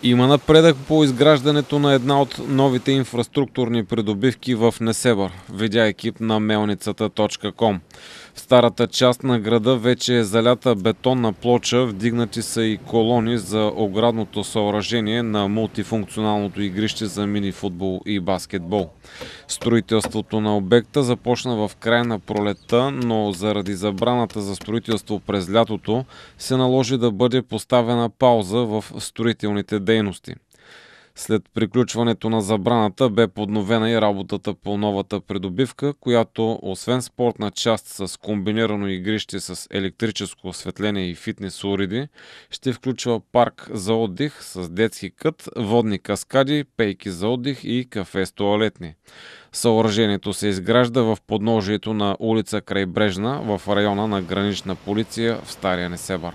Има напредък по изграждането на една от новите инфраструктурни придобивки в Несебър, видя екип на мелницата.com. В старата част на града вече е залята бетонна плоча, вдигнати са и колони за оградното съоръжение на мултифункционалното игрище за мини-футбол и баскетбол. Строителството на обекта започна в края на пролетта, но заради забраната за строителство през лятото се наложи да бъде поставена пауза в строителните дейности. След приключването на забраната бе подновена и работата по новата придобивка, която освен спортна част с комбинирано игрище с електрическо осветление и фитнес уреди, ще включва парк за отдих с детски кът, водни каскади, пейки за отдих и кафе с тоалетни. Съоръжението се изгражда в подножието на улица Крайбрежна в района на Гранична полиция в Стария Несебър.